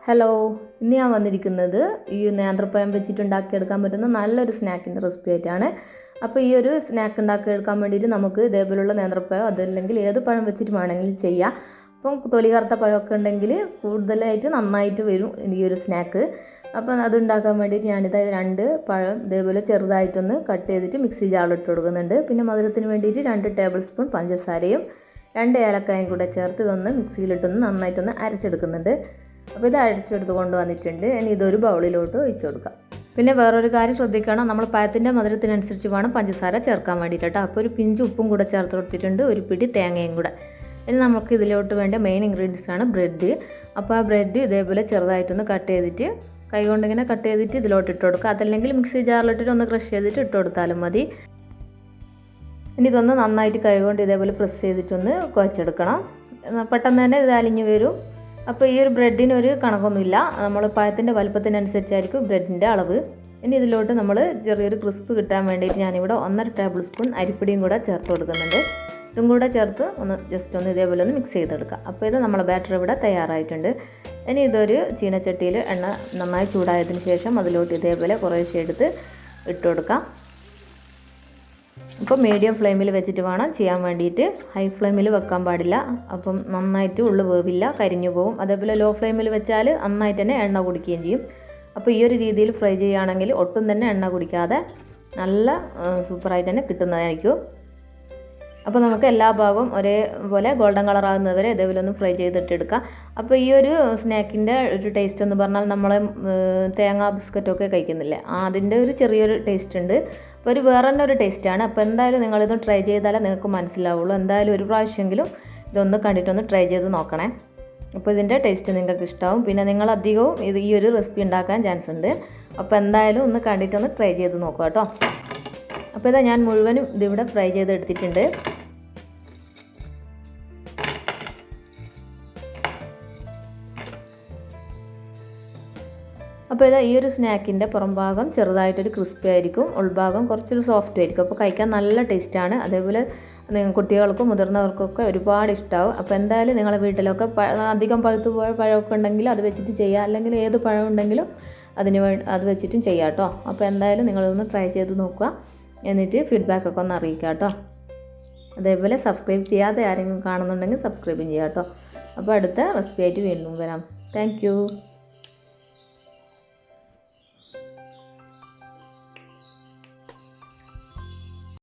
Hello, ഇന്ന് ഞാൻ വന്നിരിക്കുന്നത് ഈ നേന്ത്രപ്പഴം വെച്ചിട്ടുണ്ടാക്കിയെടുക്കാൻ പറ്റുന്ന നല്ലൊരു സ്നാക്കിൻ്റെ റെസിപ്പി ആയിട്ടാണ്. അപ്പോൾ ഈ ഒരു സ്നാക്ക് ഉണ്ടാക്കിയെടുക്കാൻ വേണ്ടിയിട്ട് നമുക്ക് ഇതേപോലുള്ള നേന്ത്രപ്പഴം അതല്ലെങ്കിൽ ഏത് പഴം വെച്ചിട്ട് വേണമെങ്കിലും ചെയ്യാം. അപ്പം തൊലി കറുത്ത പഴമൊക്കെ ഉണ്ടെങ്കിൽ കൂടുതലായിട്ട് നന്നായിട്ട് വരും ഈ ഒരു സ്നാക്ക്. അപ്പം അത് ഉണ്ടാക്കാൻ വേണ്ടിയിട്ട് ഞാനിത് 2 പഴം ഇതേപോലെ ചെറുതായിട്ടൊന്ന് കട്ട് ചെയ്തിട്ട് മിക്സി ജാറിലിട്ട് കൊടുക്കുന്നുണ്ട്. പിന്നെ മധുരത്തിന് വേണ്ടിയിട്ട് 2 ടേബിൾ സ്പൂൺ പഞ്ചസാരയും 2 ഏലക്കായും കൂടെ ചേർത്ത് ഇതൊന്ന് മിക്സിയിലിട്ടൊന്ന് നന്നായിട്ടൊന്ന് അരച്ചെടുക്കുന്നുണ്ട്. അപ്പോൾ ഇത് അരച്ചെടുത്ത് കൊണ്ടുവന്നിട്ടുണ്ട്. ഇനി ഇതൊരു ബൗളിലോട്ട് ഒഴിച്ചു കൊടുക്കാം. പിന്നെ വേറൊരു കാര്യം ശ്രദ്ധിക്കണം, നമ്മൾ പഴത്തിൻ്റെ മധുരത്തിനനുസരിച്ച് വേണം പഞ്ചസാര ചേർക്കാൻ വേണ്ടിയിട്ട് കേട്ടോ. അപ്പോൾ ഒരു പിഞ്ച് ഉപ്പും കൂടെ ചേർത്ത് കൊടുത്തിട്ടുണ്ട്, ഒരു പിടി തേങ്ങയും കൂടെ. ഇനി നമുക്ക് ഇതിലോട്ട് വേണ്ട മെയിൻ ഇൻഗ്രീഡിയൻസ് ആണ് ബ്രെഡ്. അപ്പോൾ ആ ബ്രെഡ് ഇതേപോലെ ചെറുതായിട്ടൊന്ന് കട്ട് ചെയ്തിട്ട് കൈ കൊണ്ടിങ്ങനെ കട്ട് ചെയ്തിട്ട് ഇതിലോട്ട് ഇട്ട് കൊടുക്കുക. അതല്ലെങ്കിൽ മിക്സി ജാറിലിട്ടിട്ട് ഒന്ന് ക്രഷ് ചെയ്തിട്ട് ഇട്ട് കൊടുത്താലും മതി. ഇനി ഇതൊന്ന് നന്നായിട്ട് കൈകൊണ്ട് ഇതേപോലെ പ്രസ് ചെയ്തിട്ടൊന്ന് കുഴച്ചെടുക്കണം. പെട്ടെന്ന് തന്നെ ഇത് അലിഞ്ഞ് വരും. അപ്പോൾ ഈ ഒരു ബ്രെഡിനൊരു കണക്കൊന്നുമില്ല, നമ്മൾ പഴത്തിൻ്റെ വലുപ്പത്തിനനുസരിച്ചായിരിക്കും ബ്രെഡിൻ്റെ അളവ്. ഇനി ഇതിലോട്ട് നമ്മൾ ചെറിയൊരു ക്രിസ്പ് കിട്ടാൻ വേണ്ടിയിട്ട് ഞാനിവിടെ 1.5 ടേബിൾ സ്പൂൺ അരിപ്പൊടിയും കൂടെ ചേർത്ത് കൊടുക്കുന്നുണ്ട്. ഇതും കൂടെ ചേർത്ത് ജസ്റ്റ് ഒന്ന് ഇതേപോലെ ഒന്ന് മിക്സ് ചെയ്തെടുക്കുക. അപ്പോൾ ഇത് നമ്മളെ ബാറ്റർ ഇവിടെ തയ്യാറായിട്ടുണ്ട്. ഇനി ഇതൊരു ചീനച്ചട്ടിയിൽ എണ്ണ നന്നായി ചൂടായതിന് ശേഷം അതിലോട്ട് ഇതേപോലെ കുറേശ്ശെ എടുത്ത് ഇട്ട് കൊടുക്കാം. അപ്പോൾ മീഡിയം ഫ്ലെയിമിൽ വെച്ചിട്ട് വേണം ചെയ്യാൻ വേണ്ടിയിട്ട്, ഹൈ ഫ്ലെയിമിൽ വെക്കാൻ പാടില്ല. അപ്പം നന്നായിട്ട് ഉള്ളു വേവില്ല, കരിഞ്ഞു പോകും. അതേപോലെ ലോ ഫ്ലെയിമിൽ വെച്ചാൽ നന്നായിട്ട് തന്നെ എണ്ണ കുടിക്കുകയും ചെയ്യും. അപ്പോൾ ഈ ഒരു രീതിയിൽ ഫ്രൈ ചെയ്യുകയാണെങ്കിൽ ഒട്ടും തന്നെ എണ്ണ കുടിക്കാതെ നല്ല സൂപ്പറായിട്ട് തന്നെ കിട്ടുന്നതായിരിക്കും. അപ്പോൾ നമുക്ക് എല്ലാ ഭാഗവും ഒരേപോലെ ഗോൾഡൻ കളർ ആകുന്നവരെ ഇതേപോലെ ഒന്ന് ഫ്രൈ ചെയ്തിട്ടെടുക്കാം. അപ്പോൾ ഈ ഒരു സ്നാക്കിൻ്റെ ഒരു ടേസ്റ്റ് എന്ന് പറഞ്ഞാൽ നമ്മളെ തേങ്ങാ ബിസ്ക്കറ്റൊക്കെ കഴിക്കുന്നില്ലേ, അതിൻ്റെ ഒരു ചെറിയൊരു ടേസ്റ്റ് ഉണ്ട്. അപ്പോൾ വേറെ തന്നെ ഒരു ടേസ്റ്റാണ്. അപ്പോൾ എന്തായാലും നിങ്ങളിത് ട്രൈ ചെയ്താലേ നിങ്ങൾക്ക് മനസ്സിലാവുള്ളൂ. എന്തായാലും ഒരു പ്രാവശ്യമെങ്കിലും ഇതൊന്ന് കണ്ടിട്ടൊന്ന് ട്രൈ ചെയ്ത് നോക്കണേ. അപ്പോൾ ഇതിൻ്റെ ടേസ്റ്റ് നിങ്ങൾക്ക് ഇഷ്ടമാവും. പിന്നെ നിങ്ങൾ അധികവും ഈ ഒരു റെസിപ്പി ഉണ്ടാക്കാൻ ചാൻസ് ഉണ്ട്. അപ്പോൾ എന്തായാലും ഒന്ന് കണ്ടിട്ടൊന്ന് ട്രൈ ചെയ്ത് നോക്കുക കേട്ടോ. അപ്പോൾ ഇതാ ഞാൻ മുഴുവനും ഇതിവിടെ ഫ്രൈ ചെയ്തെടുത്തിട്ടുണ്ട്. അപ്പോൾ ഇതാ ഈ ഒരു സ്നാക്കിൻ്റെ പുറം ഭാഗം ചെറുതായിട്ടൊരു ക്രിസ്പി ആയിരിക്കും, ഉൾഭാഗം കുറച്ചൊരു സോഫ്റ്റ് ആയിരിക്കും. അപ്പോൾ കഴിക്കാൻ നല്ല ടേസ്റ്റാണ്. അതേപോലെ കുട്ടികൾക്കും മുതിർന്നവർക്കൊക്കെ ഒരുപാട് ഇഷ്ടമാവും. അപ്പോൾ എന്തായാലും നിങ്ങളുടെ വീട്ടിലൊക്കെ അധികം പഴുത്തു പോയ പഴമൊക്കെ ഉണ്ടെങ്കിൽ അത് വെച്ചിട്ട് ചെയ്യുക, അല്ലെങ്കിൽ ഏത് പഴം ഉണ്ടെങ്കിലും അത് വെച്ചിട്ടും ചെയ്യാം കേട്ടോ. അപ്പോൾ എന്തായാലും നിങ്ങളൊന്ന് ട്രൈ ചെയ്ത് നോക്കുക, എന്നിട്ട് ഫീഡ്ബാക്കൊക്കെ ഒന്ന് അറിയിക്കുക കേട്ടോ. അതേപോലെ സബ്സ്ക്രൈബ് ചെയ്യാതെ ആരെങ്കിലും കാണുന്നുണ്ടെങ്കിൽ സബ്സ്ക്രൈബും ചെയ്യാം കേട്ടോ. അപ്പോൾ അടുത്ത റെസിപ്പി ആയിട്ട് വീണ്ടും വരാം. താങ്ക്